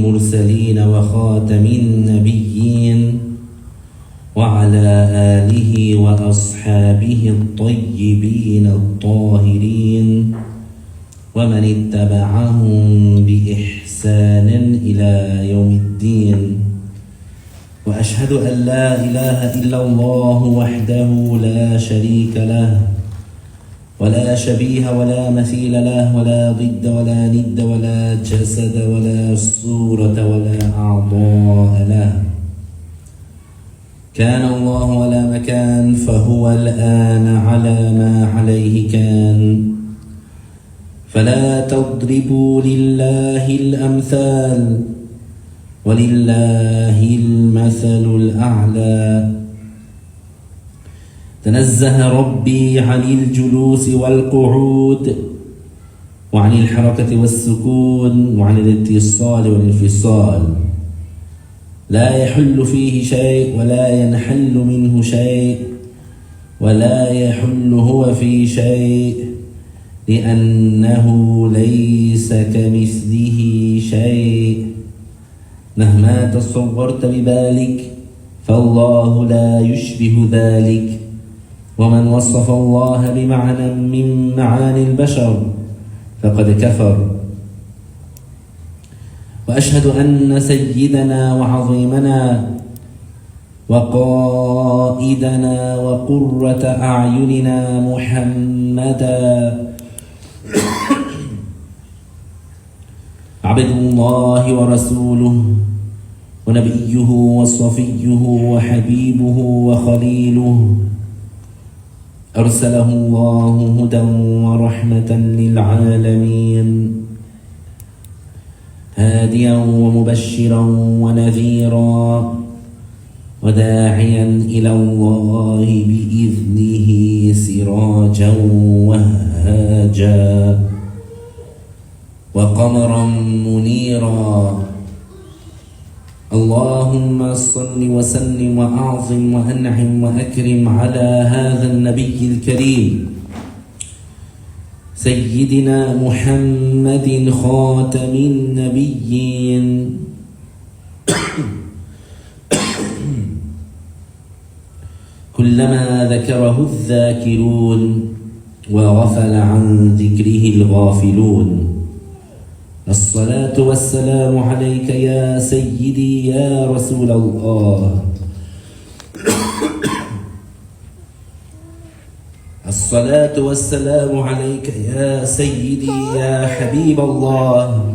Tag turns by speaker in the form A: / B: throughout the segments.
A: المرسلين وخاتم النبيين وعلى آله وأصحابه الطيبين الطاهرين ومن اتبعهم بإحسان إلى يوم الدين. وأشهد أن لا إله إلا الله وحده لا شريك له ولا شبيه ولا مثيل له ولا ضد ولا ند ولا جسد ولا صورة ولا أعضاء له. كان الله ولا مكان، فهو الآن على ما عليه كان. فلا تضربوا لله الأمثال ولله المثل الأعلى. تنزه ربي عن الجلوس والقعود وعن الحركة والسكون وعن الاتصال والانفصال. لا يحل فيه شيء ولا ينحل منه شيء ولا يحل هو في شيء، لأنه ليس كمثله شيء. مهما تصورت ببالك فالله لا يشبه ذلك. ومن وصف الله بمعنى من معاني البشر فقد كفر. وأشهد أن سيدنا وعظيمنا وقائدنا وقرة أعيننا محمدا عبد الله ورسوله ونبيه وصفيه وحبيبه وخليله، أرسله الله هدى ورحمة للعالمين، هاديا ومبشرا ونذيرا وداعيا إلى الله بإذنه سراجا وهاجا وقمرا منيرا. اللهم صل وسلم وأعظم وأنعم وأكرم على هذا النبي الكريم سيدنا محمد خاتم النبيين كلما ذكره الذاكرون وغفل عن ذكره الغافلون. الصلاة والسلام عليك يا سيدي يا رسول الله. الصلاة والسلام عليك يا سيدي يا حبيب الله.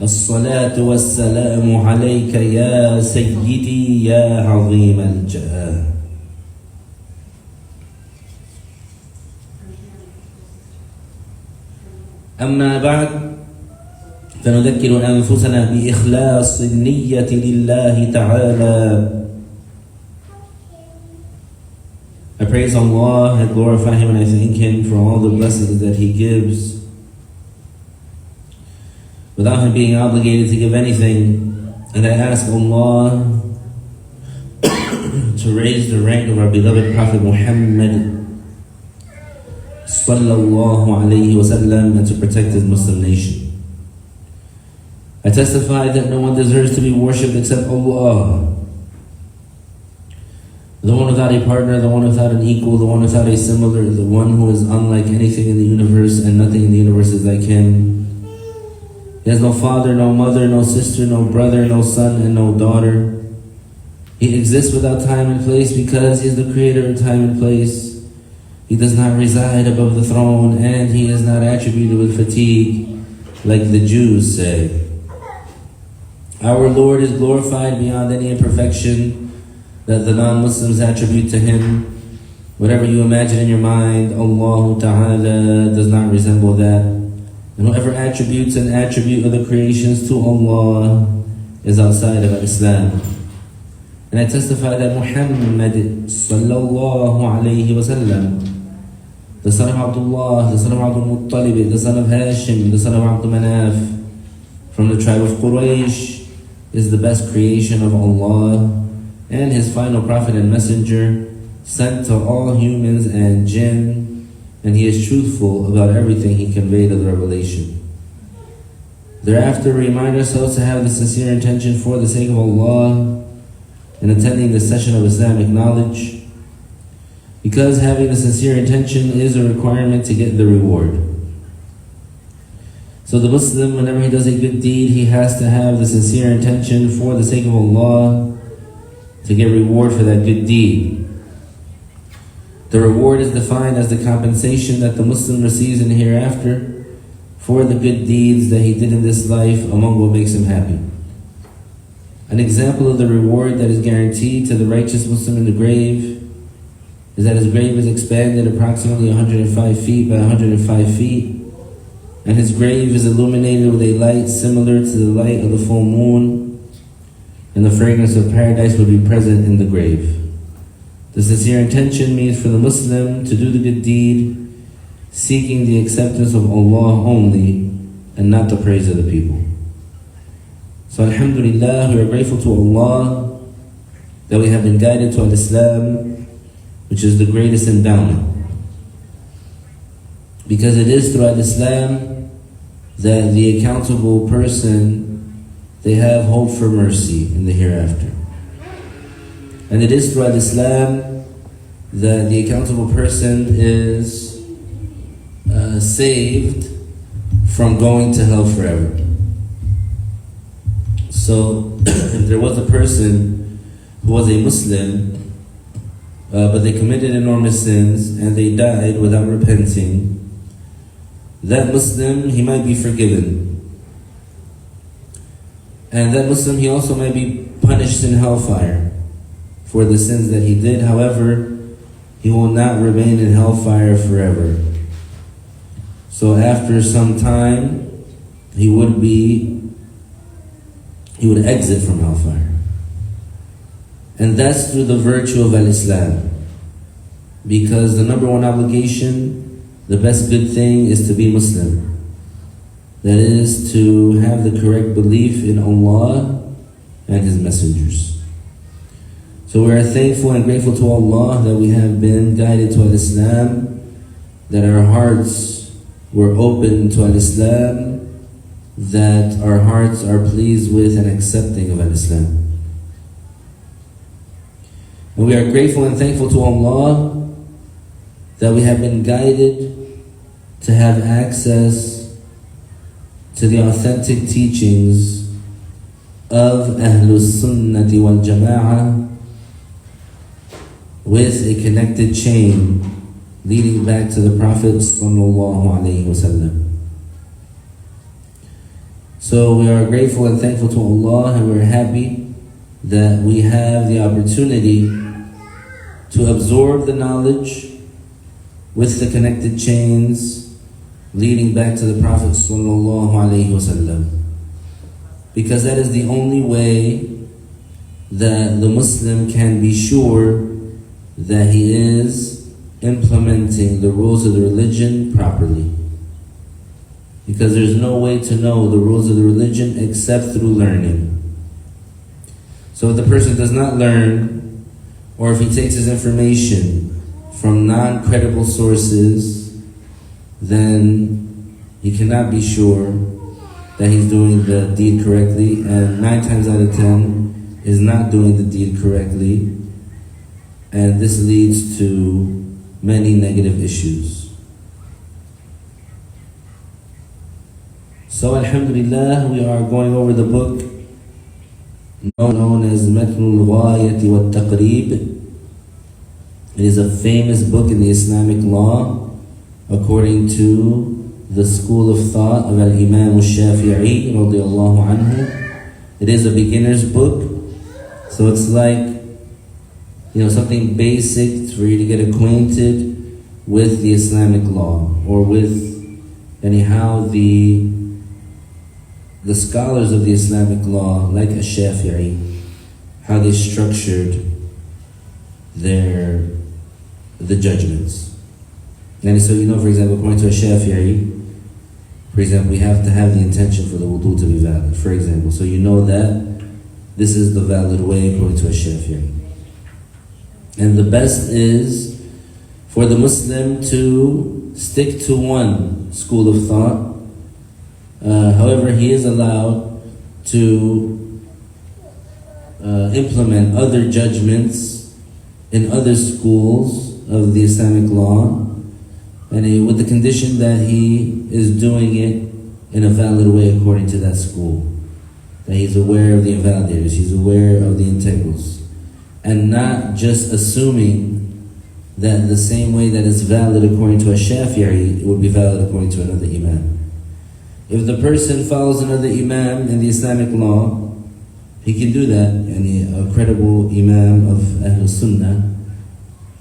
A: الصلاة والسلام عليك يا سيدي يا عظيم الجاه. أما بعد، فنذكر أنفسنا بإخلاص النية لله تعالى. I praise Allah, I glorify Him, and I thank Him for all the blessings that He gives, without Him being obligated to give anything. And I ask Allah to raise the rank of our beloved Prophet Muhammad sallallahu alayhi wasallam, and to protect his Muslim nation. I testify that no one deserves to be worshipped except Allah, the one without a partner, the one without an equal, the one without a similar, the one who is unlike anything in the universe, and nothing in the universe is like Him. He has no father, no mother, no sister, no brother, no son, and no daughter. He exists without time and place because He is the creator of time and place. He does not reside above the throne, and He is not attributed with fatigue like the Jews say. Our Lord is glorified beyond any imperfection that the non-Muslims attribute to Him. Whatever you imagine in your mind, Allah Ta'ala does not resemble that. And whoever attributes an attribute of the creations to Allah is outside of Islam. And I testify that Muhammad sallallahu alayhi wasallam, the son of Abdullah, the son of Abdul Muttalib, the son of Hashim, the son of Abdul Manaf, from the tribe of Quraysh, is the best creation of Allah and His final prophet and messenger, sent to all humans and jinn, and He is truthful about everything He conveyed of the revelation. Thereafter, remind ourselves to have the sincere intention for the sake of Allah in attending the session of Islamic knowledge, because having the sincere intention is a requirement to get the reward. So the Muslim, whenever he does a good deed, he has to have the sincere intention for the sake of Allah to get reward for that good deed. The reward is defined as the compensation that the Muslim receives in the hereafter for the good deeds that he did in this life among what makes him happy. An example of the reward that is guaranteed to the righteous Muslim in the grave is that his grave is expanded approximately 105 feet by 105 feet, and his grave is illuminated with a light similar to the light of the full moon, and the fragrance of paradise will be present in the grave. The sincere intention means for the Muslim to do the good deed seeking the acceptance of Allah only and not the praise of the people. So alhamdulillah, we are grateful to Allah that we have been guided to Al-Islam, which is the greatest endowment. Because it is through Al-Islam that the accountable person, they have hope for mercy in the hereafter. And it is through Al-Islam that the accountable person is saved from going to hell forever. So if there was a person who was a Muslim, but they committed enormous sins and they died without repenting, that Muslim, he might be forgiven. And that Muslim, he also might be punished in hellfire for the sins that he did. However, he will not remain in hellfire forever. So after some time, he would exit from hellfire. And that's through the virtue of Al-Islam. Because the number one obligation, the best good thing is to be Muslim. That is to have the correct belief in Allah and His messengers. So we are thankful and grateful to Allah that we have been guided to Al-Islam, that our hearts were open to Al-Islam, that our hearts are pleased with and accepting of Al-Islam. And we are grateful and thankful to Allah that we have been guided to have access to the authentic teachings of Ahlus Sunnati wal Jama'ah with a connected chain leading back to the Prophet sallallahu alaihi wasallam. So we are grateful and thankful to Allah, and we're happy that we have the opportunity to absorb the knowledge with the connected chains leading back to the Prophet sallallahu alaihi wasallam. Because that is the only way that the Muslim can be sure that he is implementing the rules of the religion properly. Because there's no way to know the rules of the religion except through learning. So if the person does not learn, or if he takes his information from non-credible sources, then he cannot be sure that he's doing the deed correctly, and 9 times out of 10 is not doing the deed correctly, and this leads to many negative issues. So alhamdulillah, we are going over the book known as Matn al-Ghayati wa Taqrib. It is a famous book in the Islamic law according to the school of thought of Al-Imam al-Shafi'i radiyallahu anhu. It is a beginner's book, so it's like something basic for you to get acquainted with the Islamic law, or with anyhow the scholars of the Islamic law, like Al-Shafi'i, how they structured the judgments. And so for example, according to Al-Shafi'i, for example, we have to have the intention for the wudu to be valid, for example. So that this is the valid way according to Al-Shafi'i. And the best is for the Muslim to stick to one school of thought However, he is allowed to implement other judgments in other schools of the Islamic law, and with the condition that he is doing it in a valid way according to that school. That he's aware of the invalidators, he's aware of the integrals, and not just assuming that the same way that is valid according to a Shafi'i, it would be valid according to another Imam. If the person follows another Imam in the Islamic law, he can do that, a credible Imam of Ahlul Sunnah,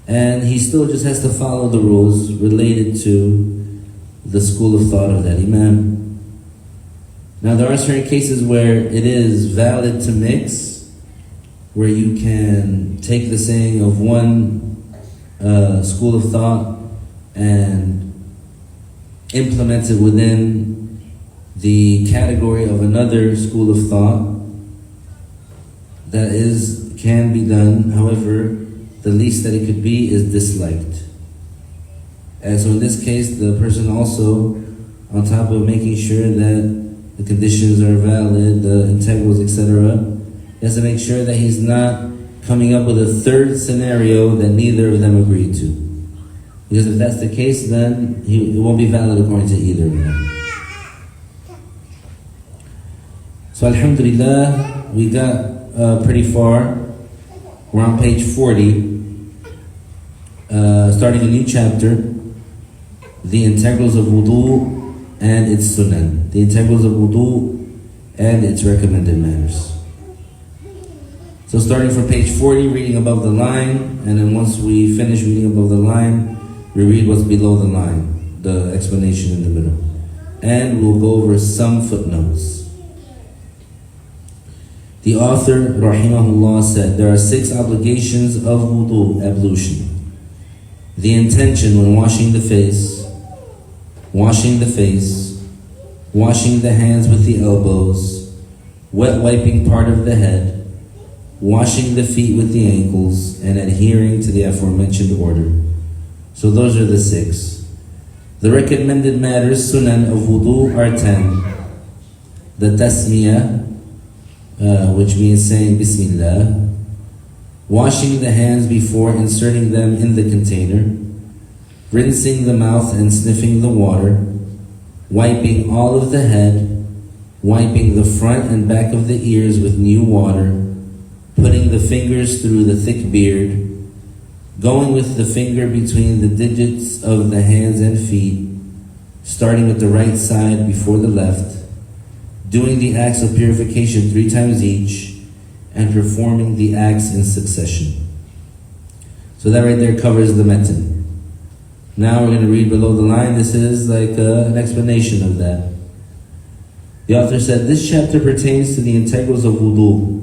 A: and he still just has to follow the rules related to the school of thought of that Imam. Now there are certain cases where it is valid to mix, where you can take the saying of one school of thought and implement it within the category of another school of thought. That can be done. However, the least that it could be is disliked. And so in this case, the person also, on top of making sure that the conditions are valid, the integrals, etc., he has to make sure that he's not coming up with a third scenario that neither of them agreed to. Because if that's the case, then it won't be valid according to either of them. So alhamdulillah, we got pretty far. We're on page 40, starting a new chapter, the integrals of wudu and its sunan. The integrals of wudu and its recommended manners. So starting from page 40, reading above the line, and then once we finish reading above the line, we read what's below the line, the explanation in the middle. And we'll go over some footnotes. The author, rahimahullah, said, there are 6 obligations of wudu, ablution. The intention when washing the face, washing the hands with the elbows, wet wiping part of the head, washing the feet with the ankles, and adhering to the aforementioned order. So those are the 6. The recommended matters, sunan of wudu, are 10. The tasmiyah, which means saying Bismillah, washing the hands before inserting them in the container, rinsing the mouth and sniffing the water, wiping all of the head, wiping the front and back of the ears with new water, putting the fingers through the thick beard, going with the finger between the digits of the hands and feet, starting with the right side before the left, doing the acts of purification 3 times each, and performing the acts in succession. So that right there covers the Matn. Now we're going to read below the line. This is like an explanation of that. The author said, this chapter pertains to the integrals of wudu.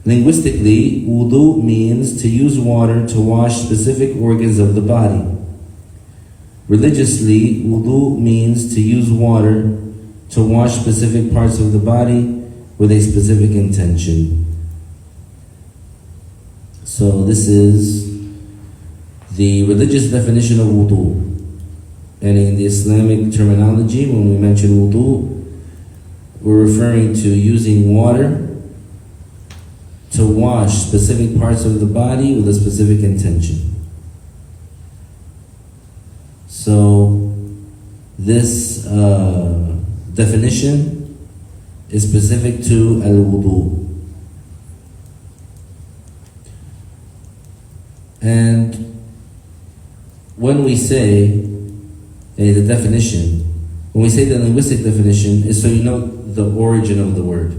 A: Linguistically, wudu means to use water to wash specific organs of the body. Religiously, wudu means to use water to wash specific parts of the body with a specific intention. So this is the religious definition of wudu. And in the Islamic terminology, when we mention wudu, we're referring to using water to wash specific parts of the body with a specific intention. So this definition is specific to al-wudu. And when we say the definition, when we say the linguistic definition, is so you know the origin of the word.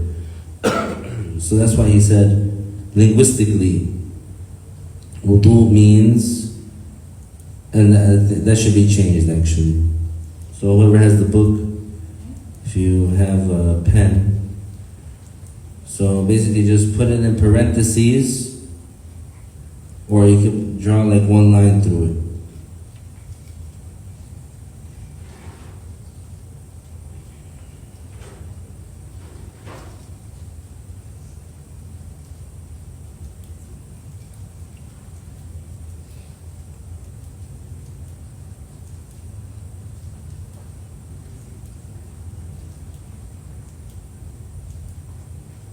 A: So that's why he said, linguistically, wudu means, and that should be changed actually. So whoever has the book, if you have a pen, so basically just put it in parentheses, or you can draw like one line through it.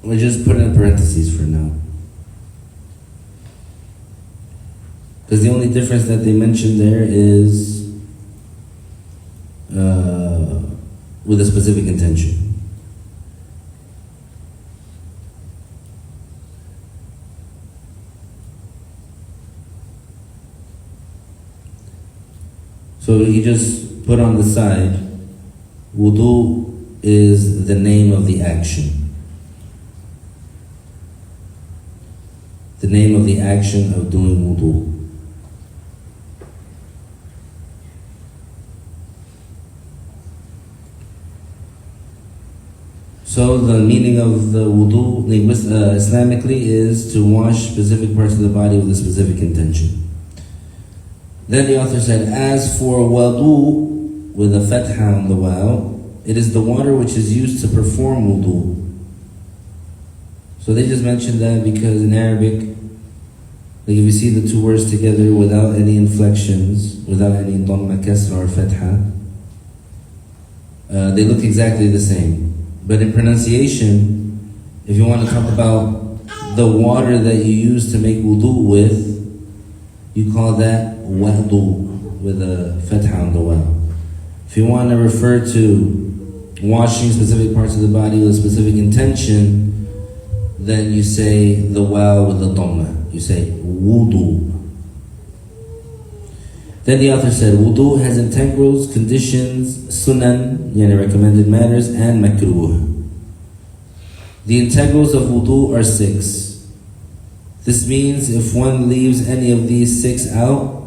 A: we just put it in parentheses for now. Because the only difference that they mentioned there is with a specific intention. So he just put on the side, wudu is the name of the action. The name of the action of doing wudu. So the meaning of the wudu Islamically is to wash specific parts of the body with a specific intention. Then the author said, as for wudu with a fatha on the waw, it is the water which is used to perform wudu. So they just mentioned that because in Arabic, like if you see the two words together without any inflections, without any dhamma, kasra or fatha, they look exactly the same. But in pronunciation, if you want to talk about the water that you use to make wudu with, you call that wudu with a fatha on the waw. If you want to refer to washing specific parts of the body with a specific intention, then you say the waw with the dhamma. You say wudu. Then the author said, wudu has integrals, conditions, sunan, yani recommended matters, and makruh. The integrals of wudu are 6. This means if one leaves any of these 6 out,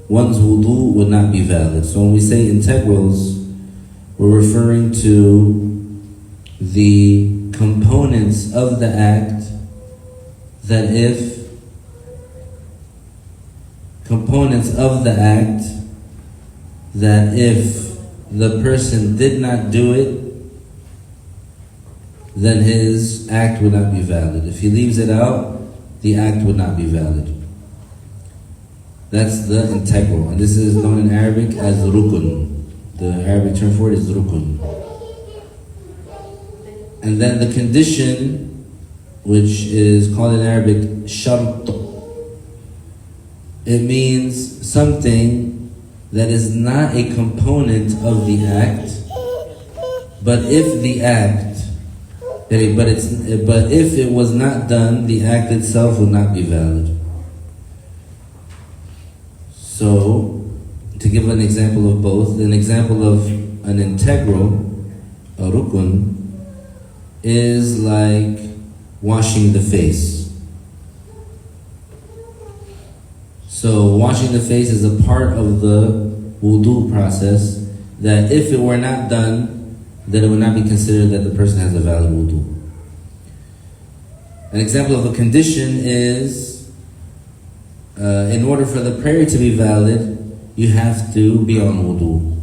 A: one's wudu would not be valid. So when we say integrals, we're referring to the components of the act that if the person did not do it, then his act would not be valid. If he leaves it out, the act would not be valid. That's the integral, and this is known in Arabic as rukun. The Arabic term for it is rukun. And then the condition, which is called in Arabic shart, it means something that is not a component of the act, but if it was not done, the act itself would not be valid. So, to give an example of both, an example of an integral, a rukun, is like washing the face. So washing the face is a part of the wudu process that if it were not done, then it would not be considered that the person has a valid wudu. An example of a condition is, in order for the prayer to be valid, you have to be on wudu.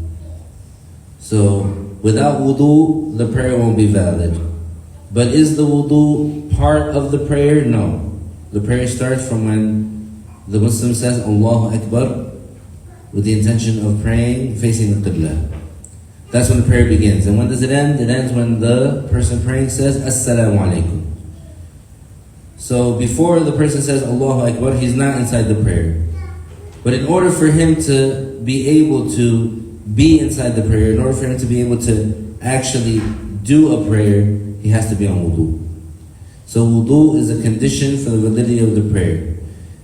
A: So without wudu, the prayer won't be valid. But is the wudu part of the prayer? No. The prayer starts from when the Muslim says Allahu Akbar with the intention of praying facing the Qibla. That's when the prayer begins. And when does it end? It ends when the person praying says Assalamu alaikum. So before the person says Allahu Akbar, he's not inside the prayer. But in order for him to be able to be inside the prayer, in order for him to be able to actually do a prayer, he has to be on wudu. So wudu is a condition for the validity of the prayer.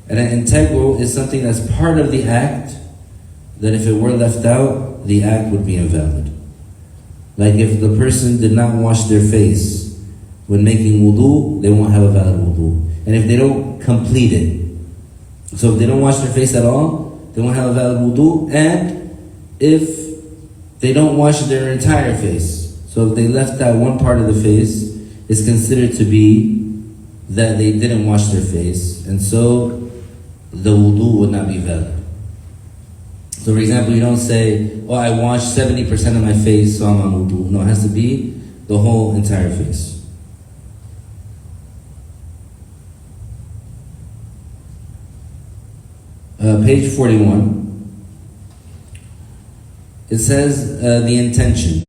A: And an integral is something that's part of the act, that if it were left out, the act would be invalid. Like if the person did not wash their face when making wudu, they won't have a valid wudu. And if they don't complete it, so if they don't wash their face at all, they won't have a valid wudu. And if they don't wash their entire face, so if they left out one part of the face, it's considered to be that they didn't wash their face, and so the wudu would not be valid. So for example, you don't say, oh, I washed 70% of my face, so I'm on wudu. No, it has to be the whole entire face. Page 41. It says the intention.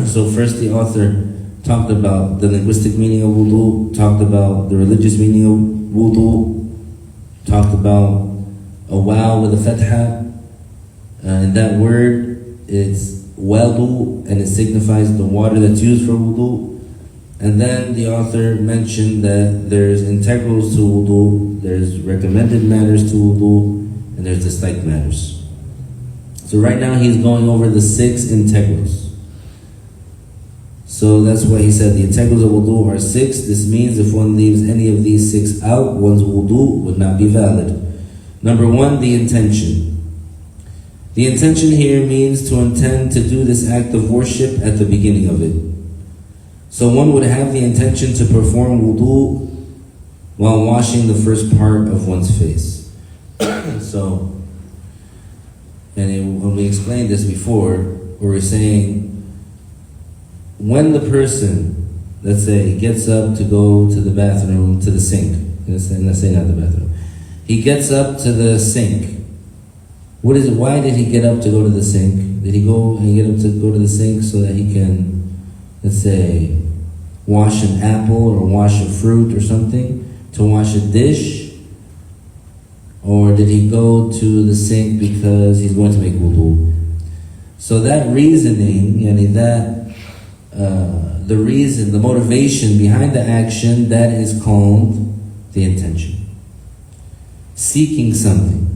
A: So first the author talked about the linguistic meaning of wudu, talked about the religious meaning of wudu, talked about a waw with a fatha. And that word is wadu, and it signifies the water that's used for wudu. And then the author mentioned that there's integrals to wudu, there's recommended matters to wudu, and there's disliked matters. So right now he's going over the 6 integrals. So that's why he said the integrals of wudu are 6. This means if one leaves any of these 6 out, one's wudu would not be valid. Number 1, the intention. The intention here means to intend to do this act of worship at the beginning of it. So one would have the intention to perform wudu while washing the first part of one's face. So, when we explained this before, we were saying, when the person, let's say, gets up to go to the bathroom, to the sink, let's say not the bathroom, he gets up to the sink. What is it? Why did he get up to go to the sink? Did he go and get up to go to the sink so that he can, let's say, wash an apple or wash a fruit or something? To wash a dish? Or did he go to the sink because he's going to make wudu? So that reasoning, the reason, the motivation behind the action, that is called the intention. Seeking something.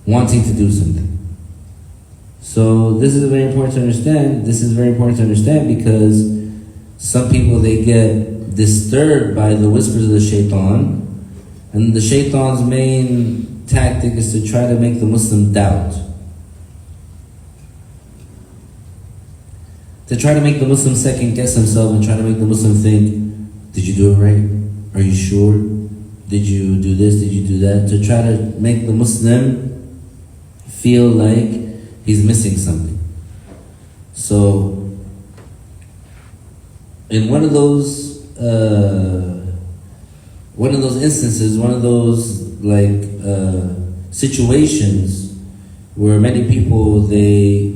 A: Wanting to do something. So this is very important to understand. This is very important to understand because some people, they get disturbed by the whispers of the shaitan, and the shaitan's main tactic is to try to make the Muslim doubt. To try to make the Muslim second guess himself and try to make the Muslim think, did you do it right? Are you sure? Did you do this? Did you do that? To try to make the Muslim feel like he's missing something. So, in one of those instances, one of those situations where many people, they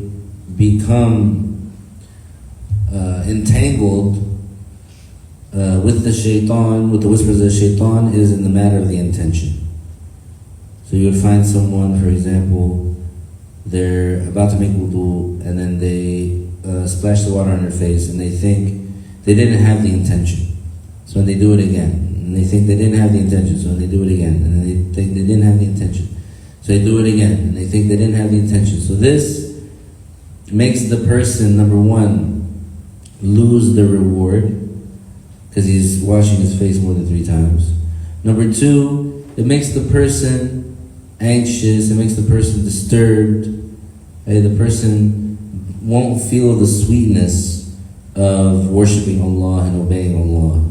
A: become entangled with the shaitan, with the whispers of the shaitan, is in the matter of the intention. So you would find someone, for example, they're about to make wudu, and then they splash the water on their face, and they think they didn't have the intention. So when they do it again, and they think they didn't have the intention, so when they do it again, and then they think they didn't have the intention, so they do it again, and they think they didn't have the intention. So this makes the person, number 1, lose the reward, because he's washing his face more than 3 times. Number 2, it makes the person anxious, it makes the person disturbed. The person won't feel the sweetness of worshiping Allah and obeying Allah,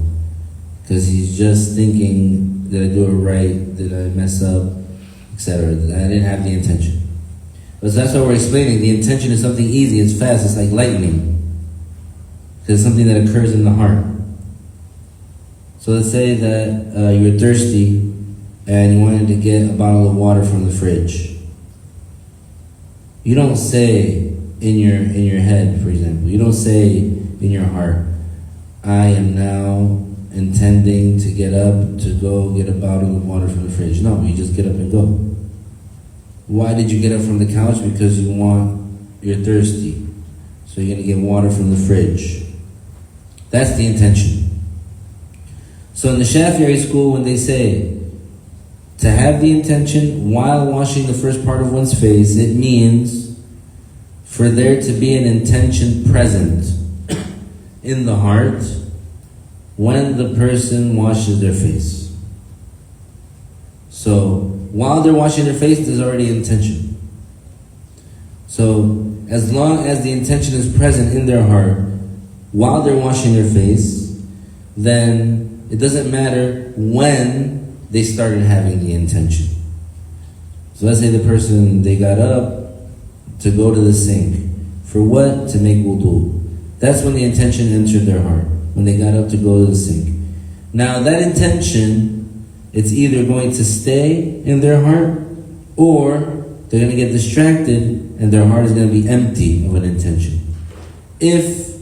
A: because he's just thinking, did I do it right? Did I mess up? Etc. I didn't have the intention. But that's what we're explaining. The intention is something easy, it's fast, it's like lightning, because it's something that occurs in the heart. So let's say that you're thirsty and you wanted to get a bottle of water from the fridge. You don't say in your head, for example, you don't say in your heart, I am now intending to get up to go get a bottle of water from the fridge. No, you just get up and go. Why did you get up from the couch? Because you're thirsty. So you're going to get water from the fridge. That's the intention. So in the Shafi'i school, when they say to have the intention while washing the first part of one's face, it means for there to be an intention present in the heart when the person washes their face. So while they're washing their face, there's already intention. So as long as the intention is present in their heart while they're washing their face, then it doesn't matter when they started having the intention. So let's say the person, they got up to go to the sink. For what? To make wudu. That's when the intention entered their heart, when they got up to go to the sink. Now that intention, it's either going to stay in their heart, or they're going to get distracted and their heart is going to be empty of an intention. If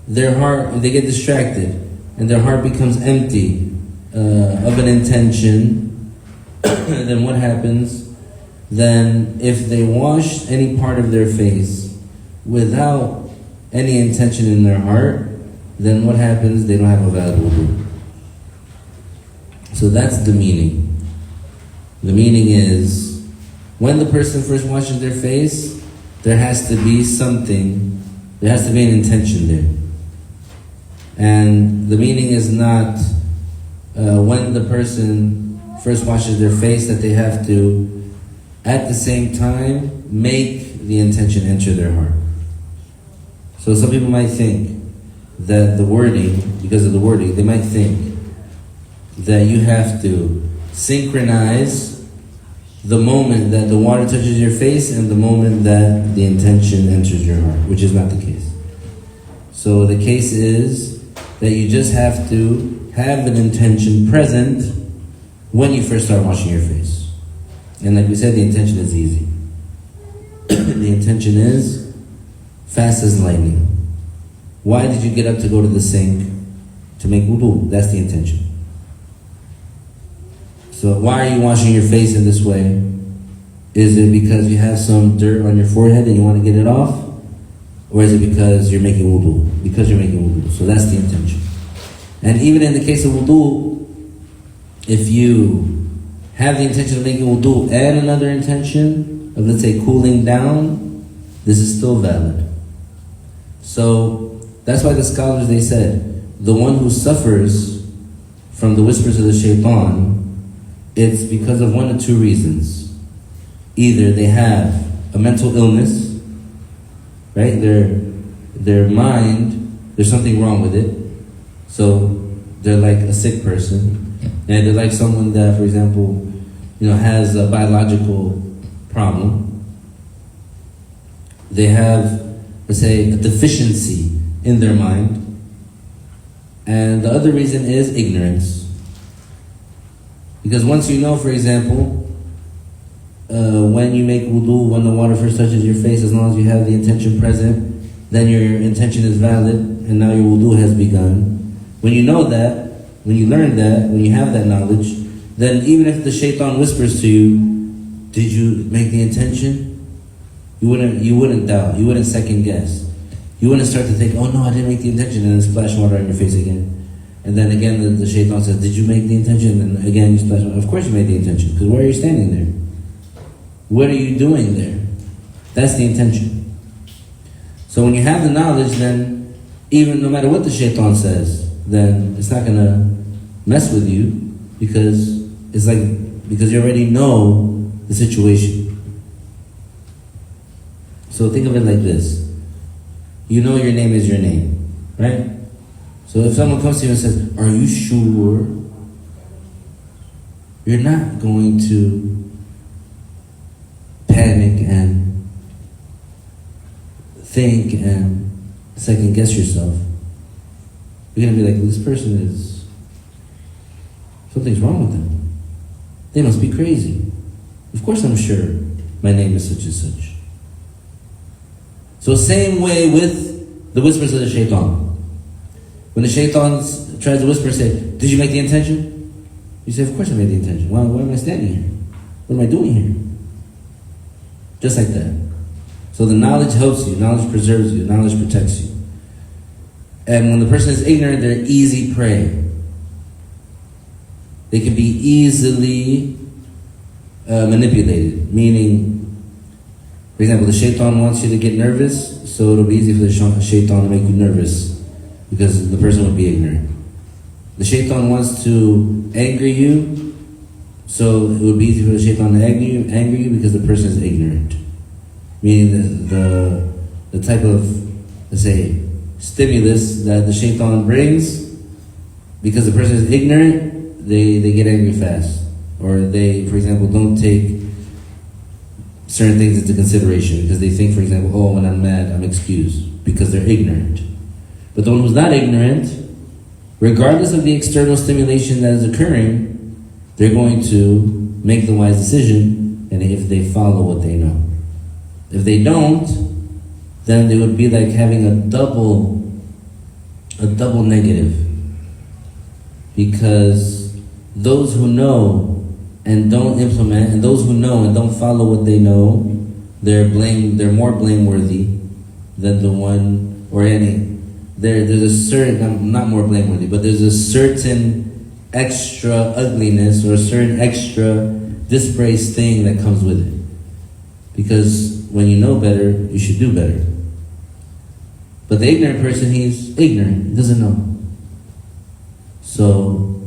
A: their heart, they get distracted, and their heart becomes empty of an intention, then what happens? Then if they wash any part of their face without any intention in their heart, then what happens? They don't have a valid wudu. So that's the meaning. The meaning is, when the person first washes their face, there has to be something, there has to be an intention there. And the meaning is not when the person first washes their face that they have to, at the same time, make the intention enter their heart. So some people might think that the wording, because of the wording, they might think that you have to synchronize the moment that the water touches your face and the moment that the intention enters your heart, which is not the case. So the case is that you just have to have an intention present when you first start washing your face. And like we said, the intention is easy. The intention is fast as lightning. Why did you get up to go to the sink? To make wudu. That's the intention. So why are you washing your face in this way? Is it because you have some dirt on your forehead and you want to get it off? Or is it because you're making wudu? Because you're making wudu. So that's the intention. And even in the case of wudu, if you have the intention of making wudu and another intention of, let's say, cooling down, this is still valid. So that's why the scholars, they said, the one who suffers from the whispers of the shaitan, it's because of one of two reasons. Either they have a mental illness, right? Their mind, there's something wrong with it. So they're like a sick person. And they're like someone that, for example, has a biological problem. They have, let's say, a deficiency in their mind. And the other reason is ignorance. Because once you know, for example, when you make wudu, when the water first touches your face, as long as you have the intention present, then your intention is valid, and now your wudu has begun. When you know that, when you learn that, when you have that knowledge, then even if the shaitan whispers to you, did you make the intention? You wouldn't doubt, you wouldn't second guess. You wouldn't start to think, oh no, I didn't make the intention, and then splash water on your face again. And then again, the shaitan says, did you make the intention? And again, you splash water. Of course you made the intention, because why are you standing there? What are you doing there? That's the intention. So when you have the knowledge, then even no matter what the shaitan says, then it's not going to mess with you, because you already know the situation. So think of it like this. You know your name is your name, right? So if someone comes to you and says, are you sure? You're not going to panic and think and second guess yourself. You're going to be like, well, this person something's wrong with them. They must be crazy. Of course I'm sure my name is such and such. So same way with the whispers of the shaitan. When the shaitan tries to whisper, say, did you make the intention? You say, of course I made the intention. Why am I standing here? What am I doing here? Just like that. So the knowledge helps you, knowledge preserves you, knowledge protects you. And when the person is ignorant, they're easy prey. They can be easily manipulated. Meaning, for example, the shaitan wants you to get nervous, so it'll be easy for the shaitan to make you nervous, because the person would be ignorant. The shaitan wants to anger you, so it would be easy for the shaitan to anger you because the person is ignorant. Meaning the type of, let's say, stimulus that the shaitan brings, because the person is ignorant, they get angry fast. Or they, for example, don't take certain things into consideration because they think, for example, oh, when I'm mad, I'm excused, because they're ignorant. But the one who's not ignorant, regardless of the external stimulation that is occurring, they're going to make the wise decision, and if they follow what they know. If they don't, then they would be like having a double a double negative, because those who know and don't implement, and those who know and don't follow what they know, they're more blameworthy than the one, or any. There's a certain, not more blameworthy, but there's a certain extra ugliness or a certain extra dispraised thing that comes with it. Because when you know better, you should do better. But the ignorant person, he's ignorant, he doesn't know. So,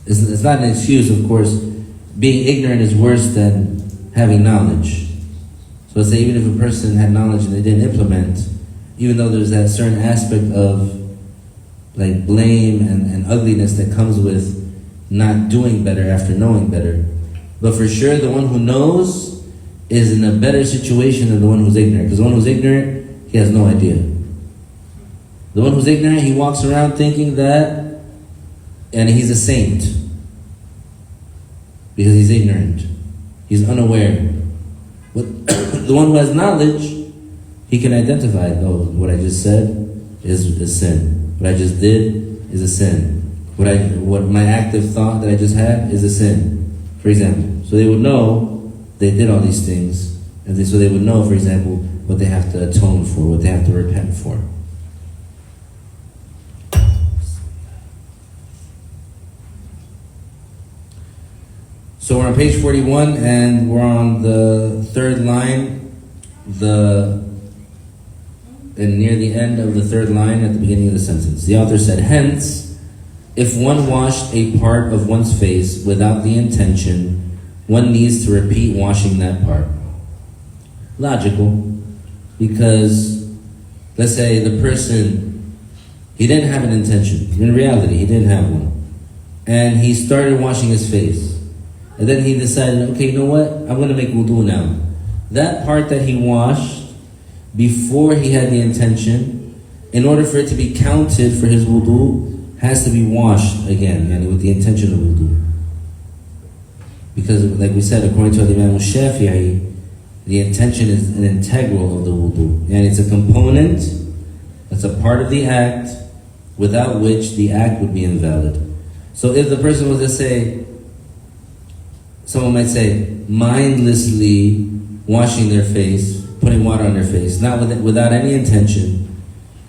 A: it's not an excuse, of course. Being ignorant is worse than having knowledge. So let's say even if a person had knowledge and they didn't implement, even though there's that certain aspect of like blame and ugliness that comes with not doing better after knowing better. But for sure, the one who knows is in a better situation than the one who's ignorant. Because the one who's ignorant, he has no idea. The one who's ignorant, he walks around thinking that, and he's a saint. Because he's ignorant. He's unaware. But the one who has knowledge, he can identify, oh, what I just said is sin. What I just did is a sin. What my active thought that I just had is a sin, for example. So they would know they did all these things, and so they would know, for example, what they have to atone for, what they have to repent for. So we're on page 41, and we're on the third line, and near the end of the third line at the beginning of the sentence. The author said, hence, if one washed a part of one's face without the intention, one needs to repeat washing that part. Logical, because let's say the person, he didn't have an intention. In reality, he didn't have one. And he started washing his face. And then he decided, okay, you know what? I'm going to make wudu now. That part that he washed before he had the intention, in order for it to be counted for his wudu, has to be washed again, with the intention of wudu. Because, like we said, according to Imam Shafi'i, the intention is an integral of the wudu. And it's a component, it's a part of the act, without which the act would be invalid. So if the person was to say, someone might say, mindlessly washing their face, putting water on their face, without any intention,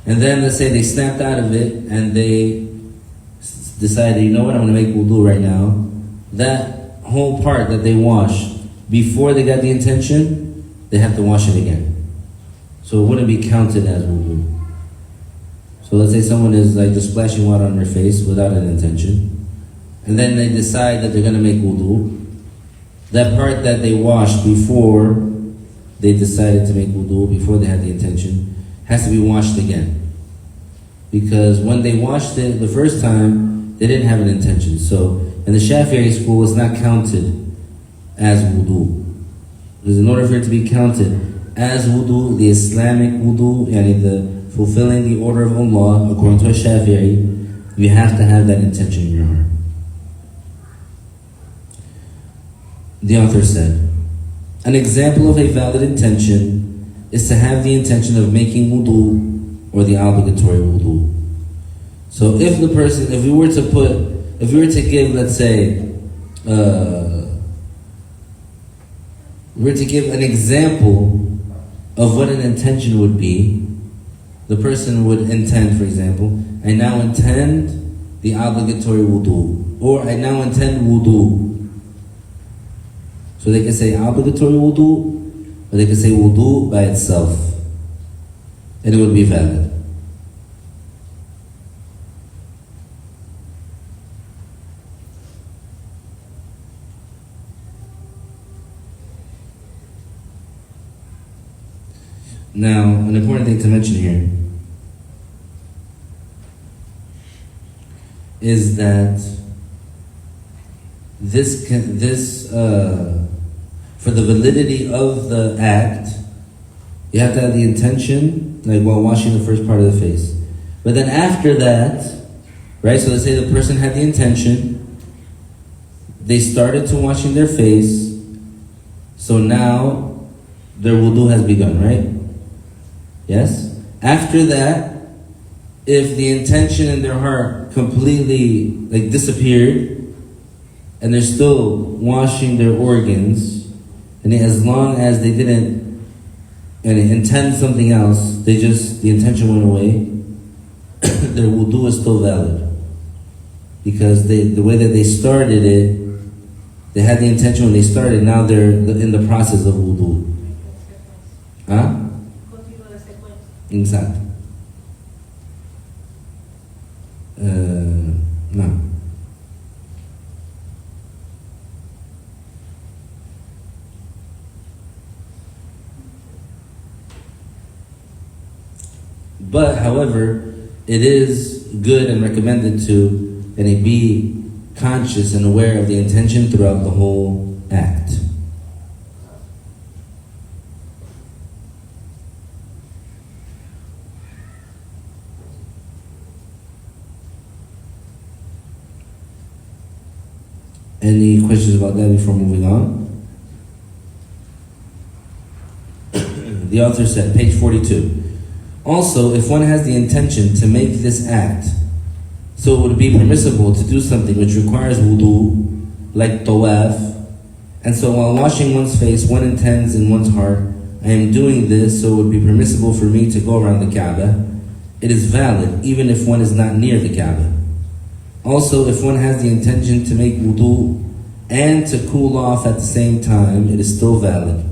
A: and then let's say they snapped out of it and they decided, you know what, I'm going to make wudu right now. That whole part that they washed before they got the intention, they have to wash it again. So it wouldn't be counted as wudu. So let's say someone is like just splashing water on their face without an intention, and then they decide that they're going to make wudu. That part that they washed before they decided to make wudu, before they had the intention, has to be washed again. Because when they washed it the first time, they didn't have an intention. So in the Shafi'i school, it's not counted as wudu. Because in order for it to be counted as wudu, the Islamic wudu, the fulfilling the order of Allah, according to a Shafi'i, you have to have that intention in your heart. The author said, an example of a valid intention is to have the intention of making wudu or the obligatory wudu. So if we were to give, let's say, we were to give an example of what an intention would be, the person would intend, for example, I now intend the obligatory wudu, or I now intend wudu. So they can say obligatory wudu, or they can say wudu by itself, and it would be valid. Now, an important thing to mention here is that for the validity of the act, you have to have the intention, like while washing the first part of the face. But then after that, right, so let's say the person had the intention, they started to washing their face, so now their wudu has begun, right? Yes? After that, if the intention in their heart completely like disappeared and they're still washing their organs, and as long as they didn't intend something else, the intention went away, their wudu is still valid. Because the way that they started it, they had the intention when they started, now they're in the process of wudu. Huh? Exacto. No. But, however, it is good and recommended to be conscious and aware of the intention throughout the whole act. Any questions about that before moving on? The author said, page 42. Also, if one has the intention to make this act, so it would be permissible to do something which requires wudu, like tawaf, and so while washing one's face, one intends in one's heart, I am doing this so it would be permissible for me to go around the Kaaba. It is valid even if one is not near the Kaaba. Also, if one has the intention to make wudu and to cool off at the same time, it is still valid.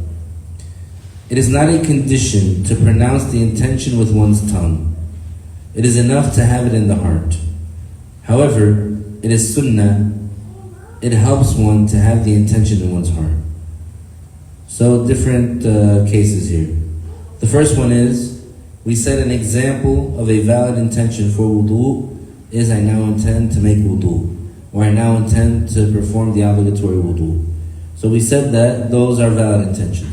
A: It is not a condition to pronounce the intention with one's tongue. It is enough to have it in the heart. However, it is sunnah. It helps one to have the intention in one's heart. So different cases here. The first one is, we said an example of a valid intention for wudu is I now intend to make wudu, or I now intend to perform the obligatory wudu. So we said that those are valid intentions.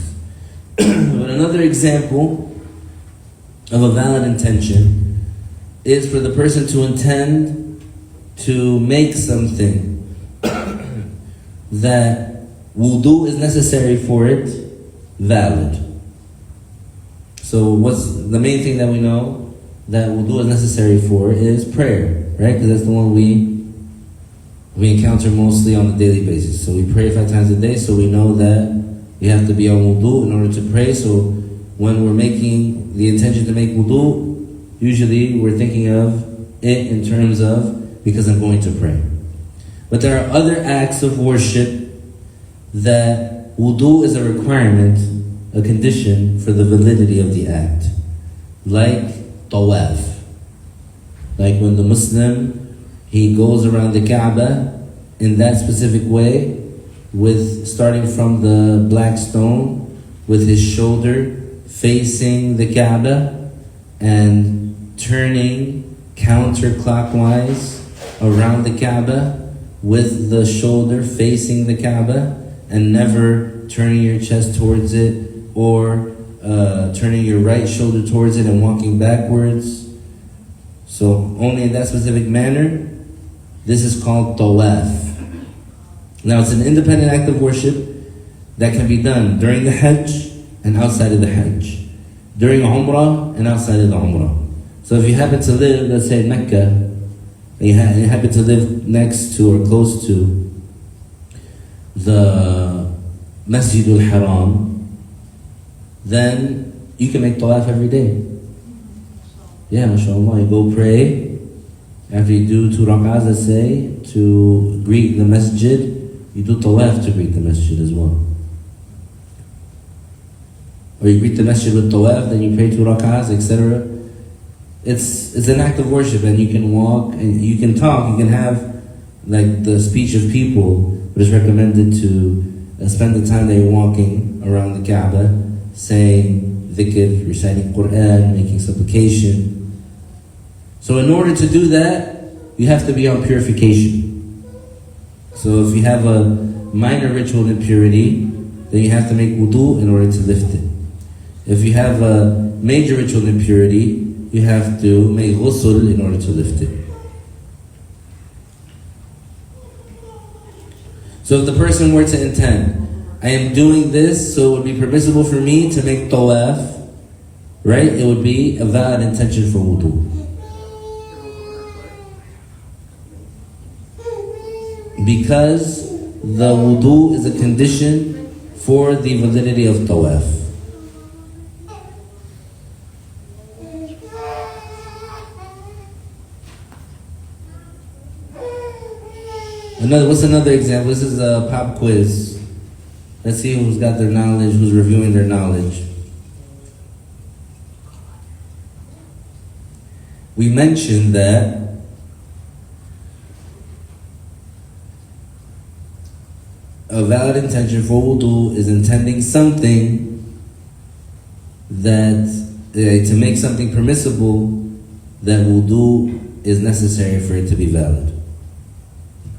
A: But another example of a valid intention is for the person to intend to make something that wudu is necessary for it valid. So what's the main thing that we know that wudu is necessary for is prayer, right? Because that's the one we encounter mostly on a daily basis. So we pray 5 times a day, so we know that we have to be on wudu in order to pray. So when we're making the intention to make wudu, usually we're thinking of it in terms of, because I'm going to pray. But there are other acts of worship that wudu is a requirement, a condition for the validity of the act. Like tawaf. Like when the Muslim, he goes around the Kaaba in that specific way, with starting from the black stone, with his shoulder facing the Kaaba and turning counterclockwise around the Kaaba with the shoulder facing the Kaaba, and never turning your chest towards it or turning your right shoulder towards it and walking backwards. So only in that specific manner. This is called tawaf. Now it's an independent act of worship that can be done during the Hajj and outside of the Hajj, during Umrah and outside of the Umrah. So if you happen to live, let's say in Mecca, and you happen to live next to or close to the Masjid al-Haram, then you can make tawaf every day. Yeah, mashallah, you go pray. After you do 2 rak'ahs, let's say, to greet the masjid, you do tawaf to greet the masjid as well. Or you greet the masjid with tawaf, then you pray 2 rak'ahs, etc. It's an act of worship, and you can walk, and you can talk, you can have like the speech of people, but it's recommended to spend the time that you're walking around the Kaaba, saying dhikr, reciting Quran, making supplication. So in order to do that, you have to be on purification. So if you have a minor ritual impurity, then you have to make wudu in order to lift it. If you have a major ritual impurity, you have to make ghusl in order to lift it. So if the person were to intend, I am doing this so it would be permissible for me to make tawaf, right? It would be a valid intention for wudu. because the wudu is a condition for the validity of tawaf. What's another example? This is a pop quiz. Let's see who's got their knowledge, who's reviewing their knowledge. We mentioned that a valid intention for wudu is intending something that, to make something permissible, that wudu is necessary for it to be valid.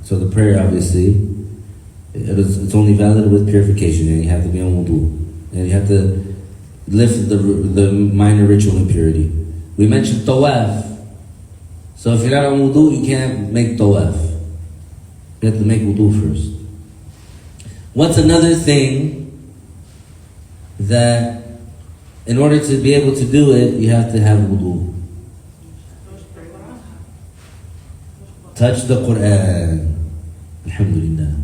A: So the prayer, obviously, it's only valid with purification, and you have to be on wudu, and you have to lift the minor ritual impurity. We mentioned tawaf. So if you're not on wudu, you can't make tawaf. You have to make wudu first. What's another thing that, in order to be able to do it, you have to have wudu? Touch the Quran. Alhamdulillah.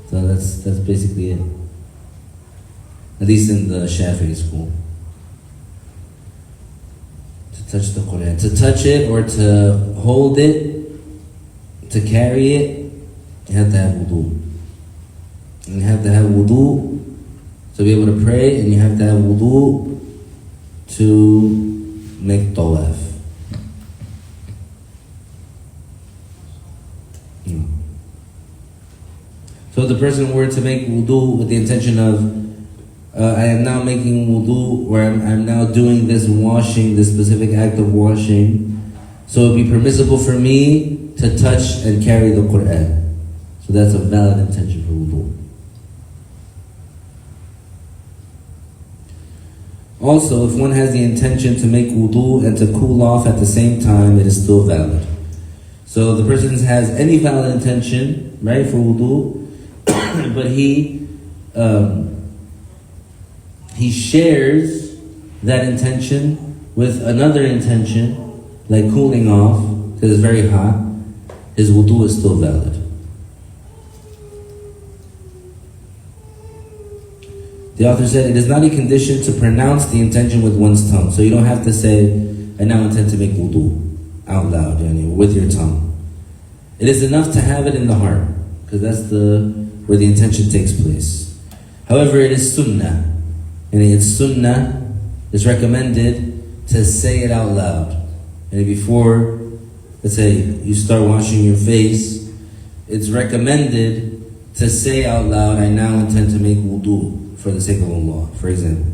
A: So that's basically it. At least in the Shafi'i school. To touch the Quran. To touch it or to hold it, to carry it, you have to have wudu. And you have to have wudu to be able to pray, and you have to have wudu to make tawaf. So if the person were to make wudu with the intention of, I am now making wudu, or I'm now doing this washing, this specific act of washing, so it would be permissible for me to touch and carry the Quran. So that's a valid intention for wudu. Also, if one has the intention to make wudu and to cool off at the same time, it is still valid. So the person has any valid intention, right, for wudu, but he shares that intention with another intention, like cooling off, because it's very hot, his wudu is still valid. The author said, it is not a condition to pronounce the intention with one's tongue. So you don't have to say, I now intend to make wudu out loud, with your tongue. It is enough to have it in the heart, because that's where the intention takes place. However, it is sunnah. And it's sunnah, it's recommended to say it out loud. And before, let's say, you start washing your face, it's recommended to say out loud, I now intend to make wudu for the sake of Allah, for example.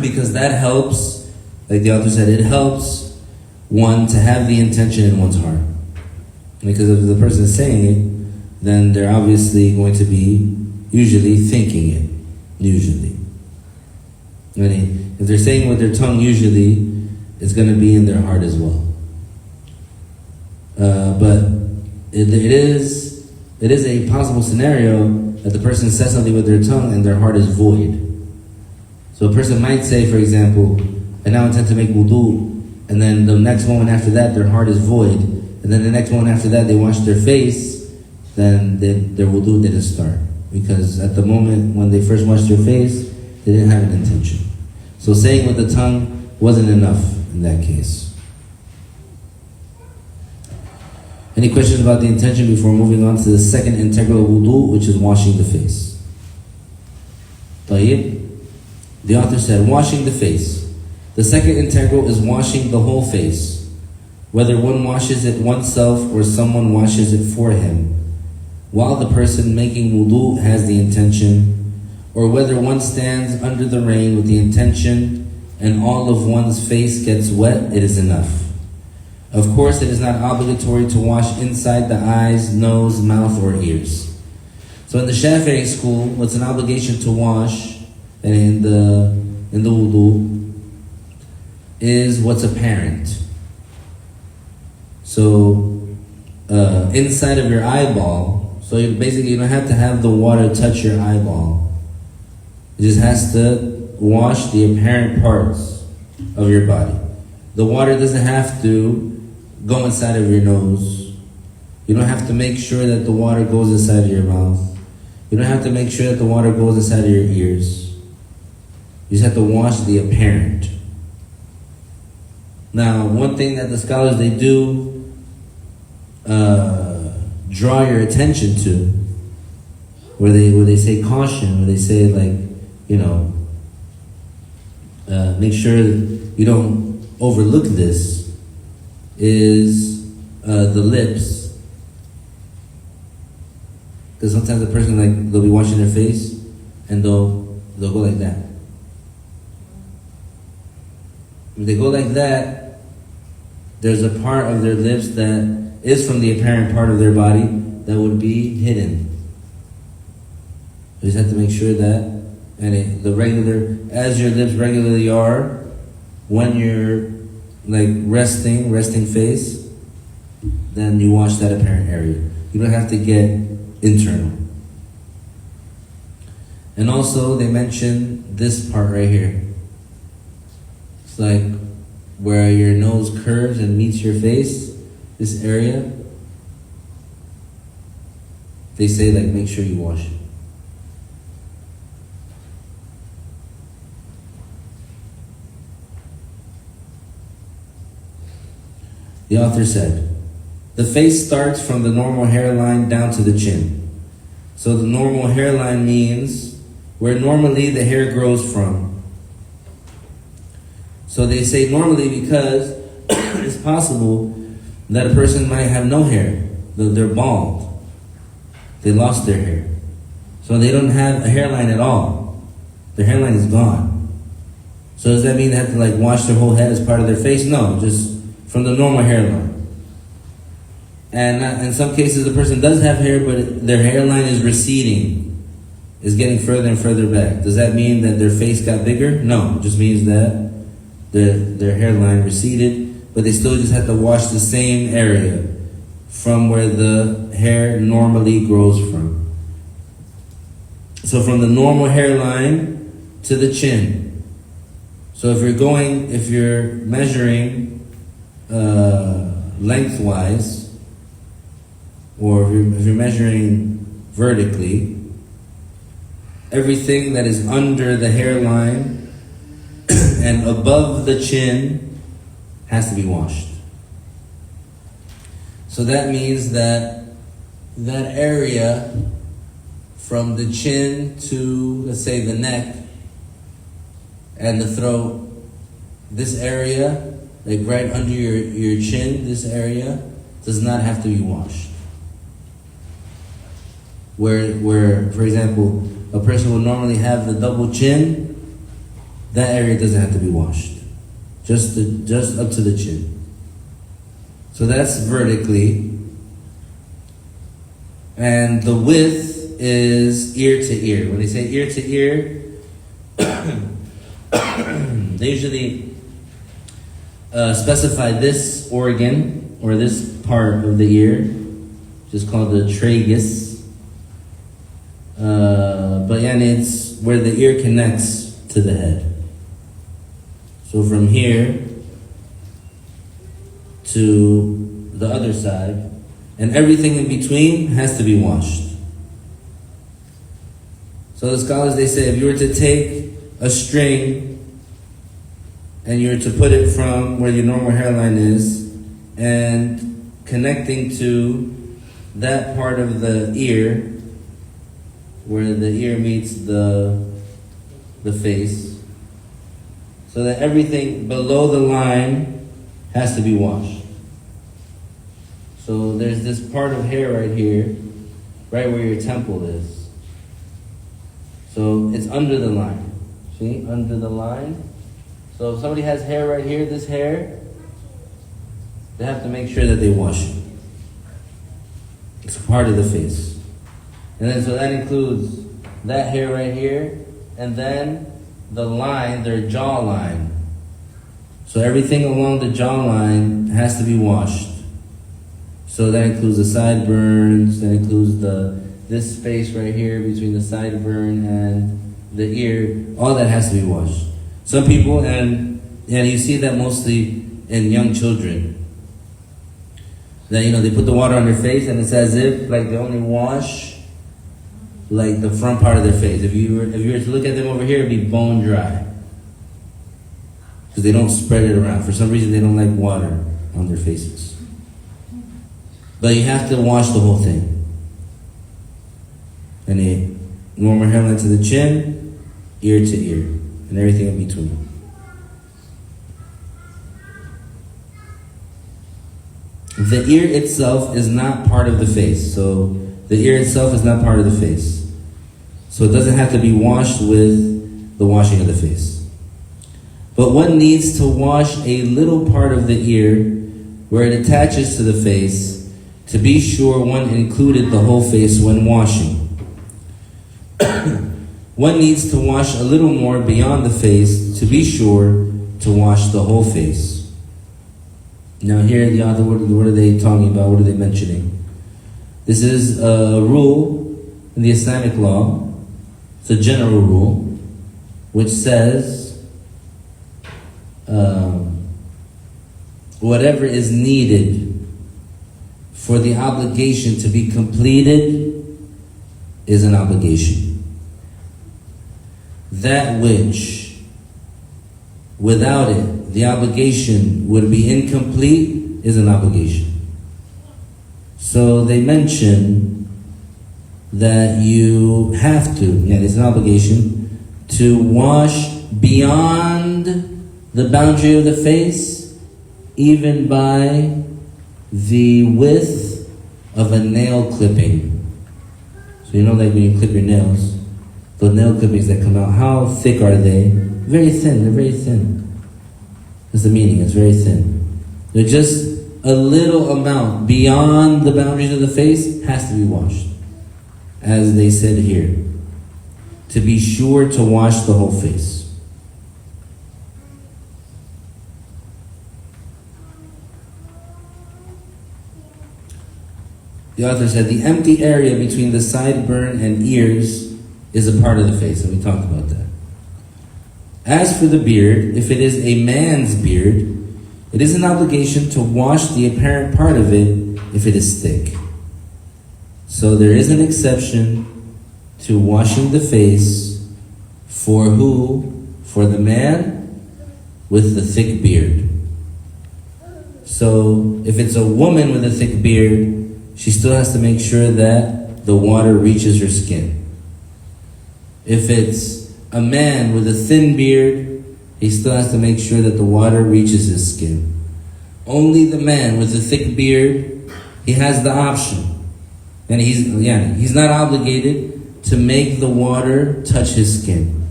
A: Because that helps, like the author said, it helps one to have the intention in one's heart. Because if the person is saying it, then they're obviously going to be usually thinking it, usually. If they're saying with their tongue, usually, it's going to be in their heart as well. But it is a possible scenario that the person says something with their tongue and their heart is void. So a person might say, for example, I now intend to make wudu, and then the next moment after that, their heart is void, and then the next moment after that, they wash their face, then their wudu didn't start. Because at the moment when they first washed their face, they didn't have an intention. So saying with the tongue wasn't enough in that case. Any questions about the intention before moving on to the second integral wudu, which is washing the face? طيب. The author said, washing the face. The second integral is washing the whole face, whether one washes it oneself or someone washes it for him, while the person making wudu has the intention, or whether one stands under the rain with the intention and all of one's face gets wet, it is enough. Of course, it is not obligatory to wash inside the eyes, nose, mouth, or ears. So in the Shafi'i school, what's an obligation to wash in the wudu is what's apparent. So inside of your eyeball, so you don't have to have the water touch your eyeball. It just has to wash the apparent parts of your body. The water doesn't have to go inside of your nose. You You don't have to make sure that the water goes inside of your mouth. You don't have to make sure that the water goes inside of your ears. You just have to wash the apparent. Now, one thing that the scholars, they do draw your attention to, where they say caution, where they say like, you know, make sure you don't overlook this, is the lips. Because sometimes a person, like, they'll be washing their face and they'll go like that. If they go like that, there's a part of their lips that is from the apparent part of their body that would be hidden. You just have to make sure that, and as your lips regularly are, when you're like resting face, then you wash that apparent area. You don't have to get internal. And also they mention this part right here. It's like where your nose curves and meets your face, this area. They say like make sure you wash it. The author said, the face starts from the normal hairline down to the chin. So the normal hairline means where normally the hair grows from. So they say normally because it's possible that a person might have no hair. They're bald. They lost their hair. So they don't have a hairline at all. Their hairline is gone. So does that mean they have to like wash their whole head as part of their face? No, just from the normal hairline. And in some cases the person does have hair, but their hairline is receding, is getting further and further back. Does that mean that their face got bigger? No, it just means that their hairline receded, but they still just have to wash the same area from where the hair normally grows from. So from the normal hairline to the chin. So if you're measuring lengthwise, or if you're measuring vertically, everything that is under the hairline and above the chin has to be washed. So that means that area from the chin to, let's say, the neck and the throat, this area, like right under your chin, this area, does not have to be washed. Where, for example, a person would normally have the double chin, that area doesn't have to be washed. Just up to the chin. So that's vertically. And the width is ear to ear. When they say ear to ear, they usually specify this organ, or this part of the ear, which is called the tragus. But it's where the ear connects to the head. So from here to the other side, and everything in between has to be washed. So the scholars, they say, if you were to take a string and you were to put it from where your normal hairline is and connecting to that part of the ear where the ear meets the face, so that everything below the line has to be washed. So there's this part of hair right here, right where your temple is. So it's under the line. See, under the line. So if somebody has hair right here, this hair, they have to make sure that they wash it. It's part of the face. And then so that includes that hair right here, and then the line, their jawline. So everything along the jawline has to be washed. So that includes the sideburns, that includes this space right here between the sideburn and the ear. All that has to be washed. Some people, and you see that mostly in young children. That, you know, they put the water on their face and it's as if like they only wash like the front part of their face. If you were to look at them over here, it'd be bone dry. Because they don't spread it around. For some reason, they don't like water on their faces. But you have to wash the whole thing. And the normal hairline to the chin, ear to ear, and everything in between. The ear itself is not part of the face. So the ear itself is not part of the face. So it doesn't have to be washed with the washing of the face. But one needs to wash a little part of the ear where it attaches to the face to be sure one included the whole face when washing. One needs to wash a little more beyond the face to be sure to wash the whole face. Now here, the author, what are they talking about? What are they mentioning? This is a rule in the Islamic law. It's a general rule which says whatever is needed for the obligation to be completed is an obligation. That which, without it, the obligation would be incomplete is an obligation. So they mention that you have to, it's an obligation, to wash beyond the boundary of the face, even by the width of a nail clipping. So you know, like when you clip your nails, the nail clippings that come out, how thick are they? Very thin, they're very thin. That's the meaning, it's very thin. They're just a little amount beyond the boundaries of the face has to be washed. As they said here, to be sure to wash the whole face. The author said the empty area between the sideburn and ears is a part of the face, and we talked about that. As for the beard, if it is a man's beard, it is an obligation to wash the apparent part of it if it is thick. So there is an exception to washing the face for who? For the man with the thick beard. So if it's a woman with a thick beard, she still has to make sure that the water reaches her skin. If it's a man with a thin beard, he still has to make sure that the water reaches his skin. Only the man with a thick beard, he has the option. And he's not obligated to make the water touch his skin.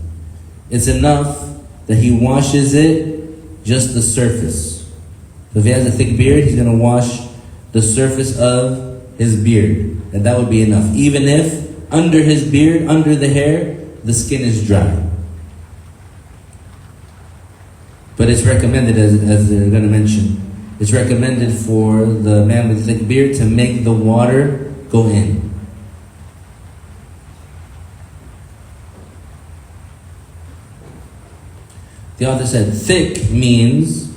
A: It's enough that he washes it, just the surface. So if he has a thick beard, he's going to wash the surface of his beard. And that would be enough. Even if under his beard, under the hair, the skin is dry. But it's recommended, as they're going to mention, it's recommended for the man with a thick beard to make the water go in. The author said, thick means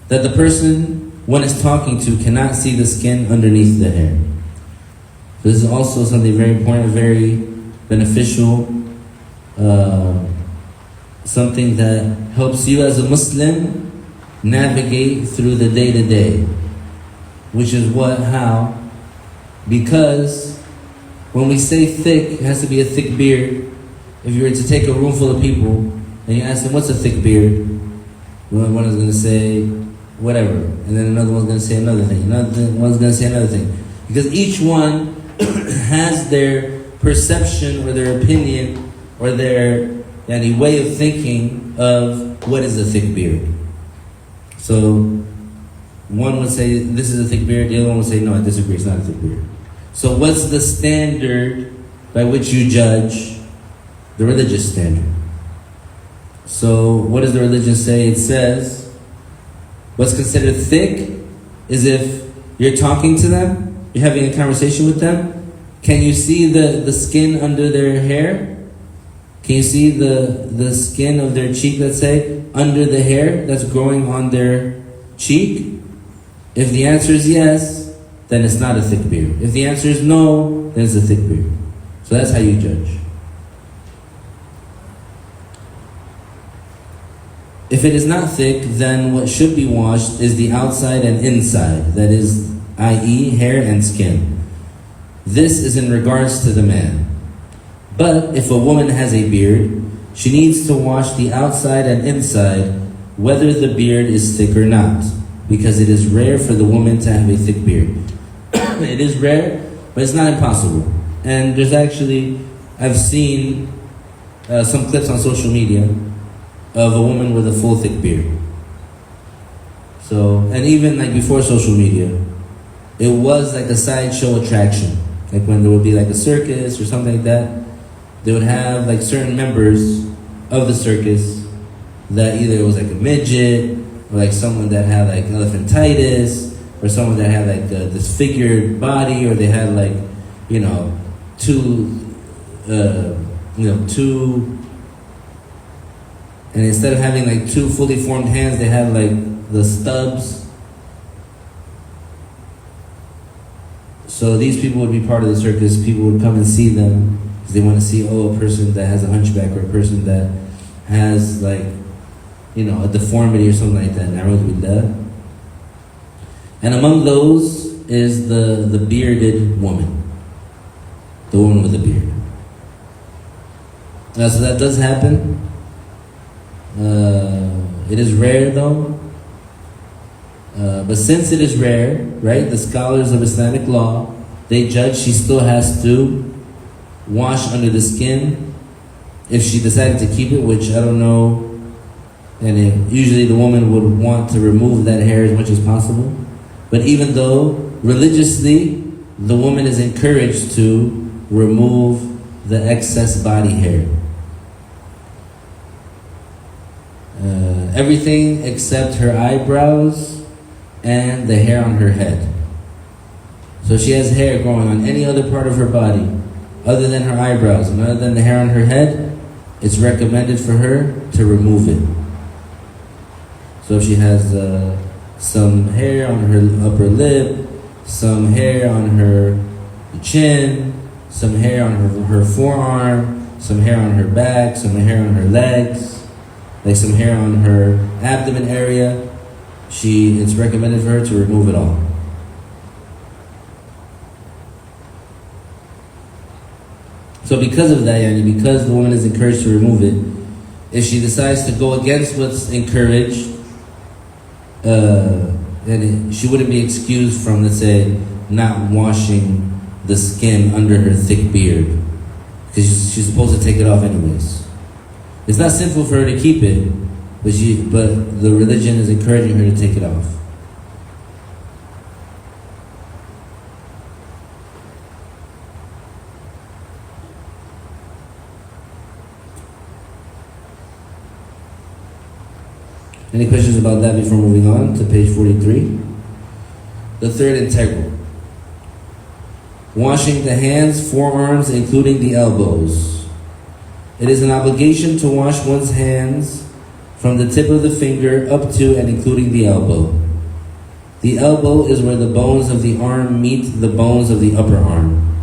A: that the person one is talking to cannot see the skin underneath the hair. This is also something very important, very beneficial, something that helps you as a Muslim navigate through the day-to-day, which is how? Because when we say thick, it has to be a thick beard. If you were to take a room full of people and you ask them, what's a thick beard? One is going to say, whatever. And then another one's going to say another thing. Another one's going to say another thing. Because each one has their perception or their opinion or their way of thinking of what is a thick beard. So one would say, this is a thick beard. The other one would say, no, I disagree, it's not a thick beard. So what's the standard by which you judge? The religious standard. So what does the religion say? It says, what's considered thick is if you're talking to them, you're having a conversation with them, can you see the skin under their hair? Can you see the skin of their cheek, let's say, under the hair that's growing on their cheek? If the answer is yes, then it's not a thick beard. If the answer is no, then it's a thick beard. So that's how you judge. If it is not thick, then what should be washed is the outside and inside, that is, i.e. hair and skin. This is in regards to the man. But if a woman has a beard, she needs to wash the outside and inside, whether the beard is thick or not, because it is rare for the woman to have a thick beard. It is rare, but it's not impossible. And there's actually, I've seen some clips on social media of a woman with a full thick beard. So, and even like before social media, it was like a sideshow attraction. Like when there would be like a circus or something like that, they would have like certain members of the circus that either it was like a midget, or like someone that had like elephantitis, or someone that had like a disfigured body, or they had like, two, and instead of having like two fully formed hands, they had like the stubs. So these people would be part of the circus. People would come and see them because they want to see, a person that has a hunchback, or a person that has like, a deformity or something like that. And among those is the bearded woman. The woman with a beard. So that does happen. It is rare though. But since it is rare, right, the scholars of Islamic law, they judge she still has to wash under the skin if she decided to keep it, which I don't know. And usually the woman would want to remove that hair as much as possible. But even though religiously the woman is encouraged to remove the excess body hair. Everything except her eyebrows and the hair on her head. So if she has hair growing on any other part of her body other than her eyebrows and other than the hair on her head, it's recommended for her to remove it. So if she has some hair on her upper lip, some hair on her chin, some hair on her forearm, some hair on her back, some hair on her legs, like some hair on her abdomen area, it's recommended for her to remove it all. So because of that, because the woman is encouraged to remove it, if she decides to go against what's encouraged, then she wouldn't be excused from, let's say, not washing the skin under her thick beard, because she's supposed to take it off anyways. It's not sinful for her to keep it, but the religion is encouraging her to take it off. Any questions about that before moving on to page 43? The third integral. Washing the hands, forearms, including the elbows. It is an obligation to wash one's hands from the tip of the finger up to and including the elbow. The elbow is where the bones of the arm meet the bones of the upper arm.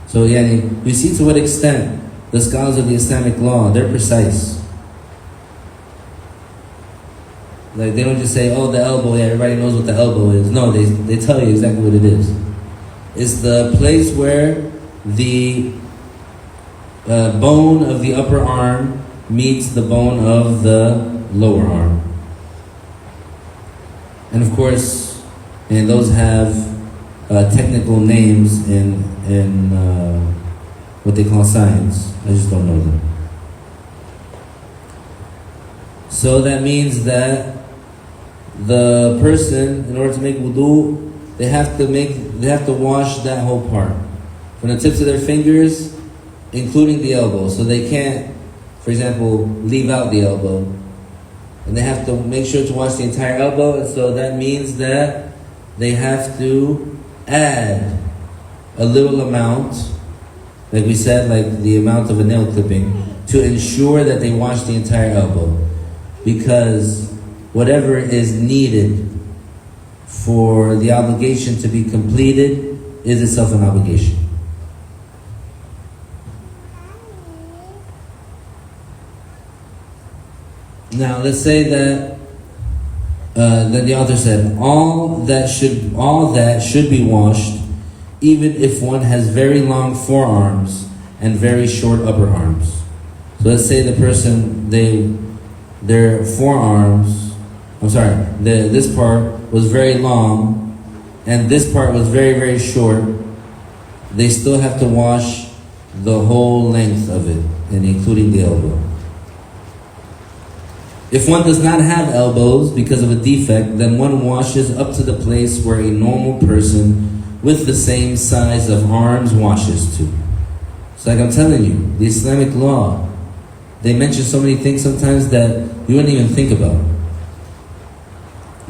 A: So you see to what extent the scholars of the Islamic law, they're precise. Like they don't just say, the elbow, everybody knows what the elbow is. No, they tell you exactly what it is. It's the place where the bone of the upper arm meets the bone of the lower arm. And of course, those have technical names in what they call science. I just don't know them. So that means that the person, in order to make wudu, they have to wash that whole part, from the tips of their fingers, including the elbow. So they can't, for example, leave out the elbow, and they have to make sure to wash the entire elbow. And so that means that they have to add a little amount, like we said, like the amount of a nail clipping, to ensure that they wash the entire elbow, because whatever is needed for the obligation to be completed is itself an obligation. Now let's say that then the author said, all that should be washed, even if one has very long forearms and very short upper arms. So let's say the person, their forearms, this part was very long and this part was very, very short. They still have to wash the whole length of it, and including the elbow. If one does not have elbows because of a defect, then one washes up to the place where a normal person with the same size of arms washes to. It's like I'm telling you, the Islamic law, they mention so many things sometimes that you wouldn't even think about.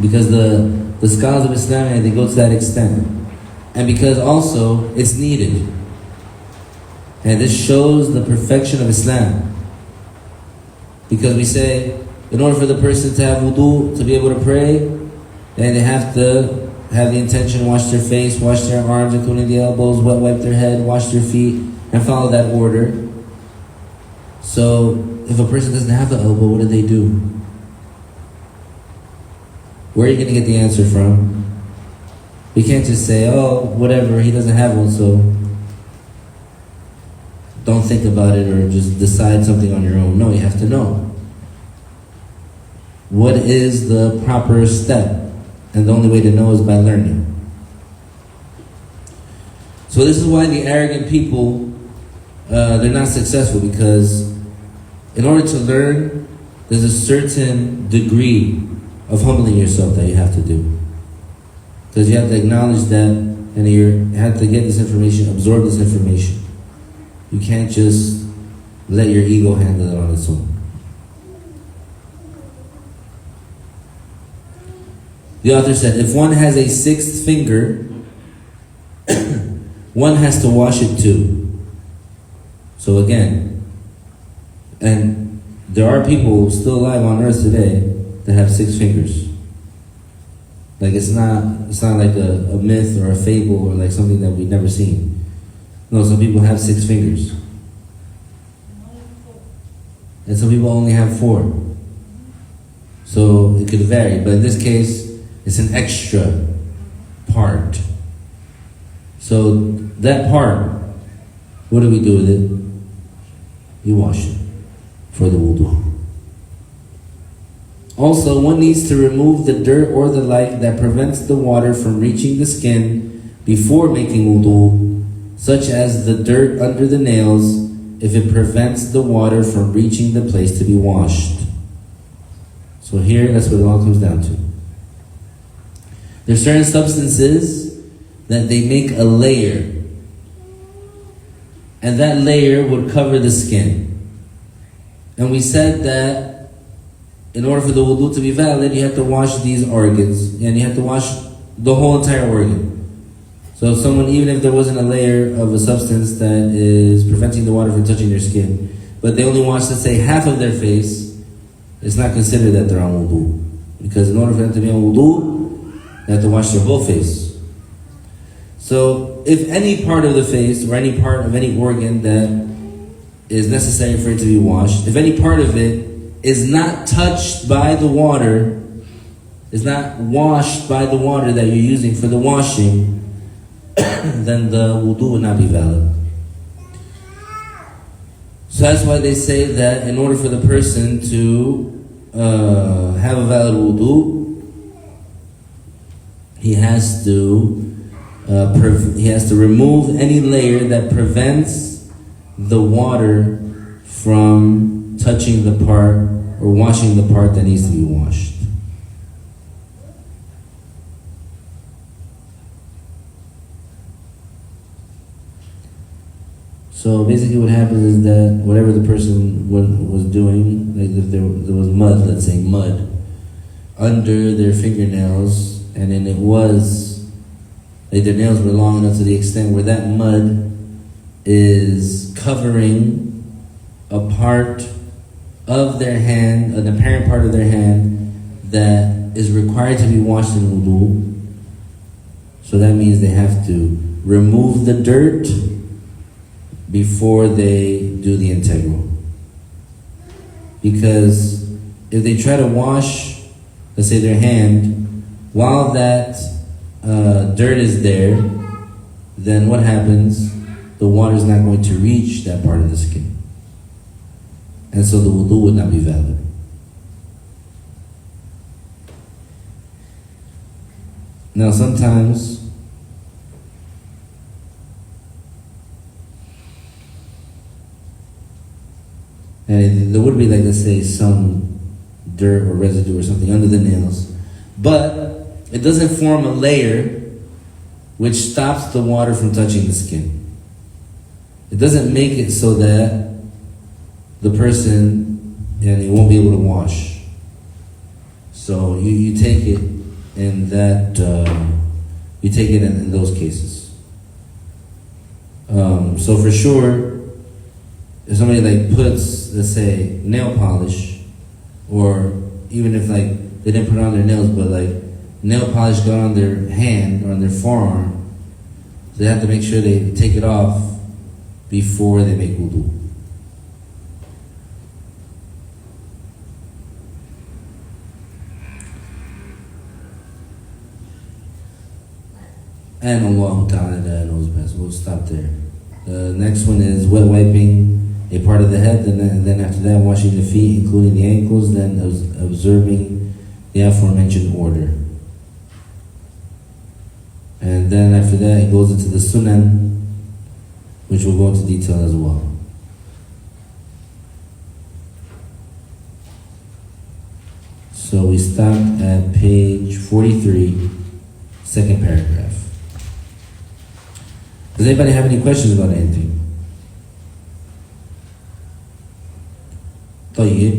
A: Because the scholars of Islam, they go to that extent. And because also it's needed. And this shows the perfection of Islam. Because we say, in order for the person to have wudu, to be able to pray, then they have to have the intention, wash their face, wash their arms, including the elbows, wipe their head, wash their feet, and follow that order. So, if a person doesn't have the elbow, what do they do? Where are you going to get the answer from? You can't just say, oh, whatever, he doesn't have one, so don't think about it or just decide something on your own. No, you have to know. What is the proper step? And the only way to know is by learning. So this is why the arrogant people, they're not successful, because in order to learn, there's a certain degree of humbling yourself that you have to do. Because you have to acknowledge that, and you have to get this information, absorb this information. You can't just let your ego handle it on its own. The author said, if one has a sixth finger, one has to wash it too. So again, and there are people still alive on earth today that have 6 fingers. Like it's not like a myth or a fable or like something that we've never seen. No, some people have 6 fingers. And some people only have 4. So it could vary, but in this case, it's an extra part. So that part, what do we do with it? You wash it for the wudu. Also, one needs to remove the dirt or the like that prevents the water from reaching the skin before making wudu, such as the dirt under the nails, if it prevents the water from reaching the place to be washed. So here, that's what it all comes down to. There's certain substances that they make a layer, and that layer would cover the skin. And we said that in order for the wudu to be valid, you have to wash these organs, and you have to wash the whole entire organ. So if someone, even if there wasn't a layer of a substance that is preventing the water from touching their skin, but they only wash, let's say, half of their face, it's not considered that they're on wudu. Because in order for them to be on wudu, they have to wash their whole face. So if any part of the face or any part of any organ that is necessary for it to be washed, if any part of it is not touched by the water, is not washed by the water that you're using for the washing, then the wudu will not be valid. So that's why they say that in order for the person to have a valid wudu, he has to remove any layer that prevents the water from touching the part or washing the part that needs to be washed. So basically what happens is that whatever the person was doing, like if there was mud, let's say mud, under their fingernails, and then it was, like their nails were long enough to the extent where that mud is covering a part of their hand, an apparent part of their hand that is required to be washed in wudu, So that means they have to remove the dirt before they do the integral. Because if they try to wash, let's say their hand, while that dirt is there, then what happens? The water is not going to reach that part of the skin. And so the wudu would not be valid. Now sometimes and there would be, like, let's say, some dirt or residue or something under the nails, but it doesn't form a layer which stops the water from touching the skin. It doesn't make it so that the person, and he won't be able to wash. So you take it in that, you take it in those cases. So for sure, if somebody like puts, let's say, nail polish, or even if like they didn't put it on their nails, but like nail polish got on their hand or on their forearm, so they have to make sure they take it off before they make wudu. And Allah Ta'ala knows best. We'll stop there. The next one is wet wiping a part of the head, and then after that washing the feet, including the ankles, then observing the aforementioned order. And then after that it goes into the sunan, which we'll go into detail as well. So we stopped at page 43, second paragraph. Does anybody have any questions about anything? طيب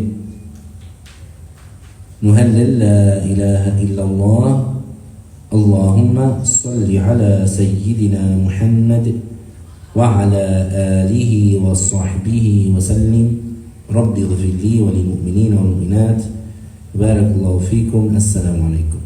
A: نهلل لا إله إلا الله اللهم صل على سيدنا محمد وعلى آله وصحبه وسلم رب اغفر لي وللمؤمنين والمؤمنات بارك الله فيكم السلام عليكم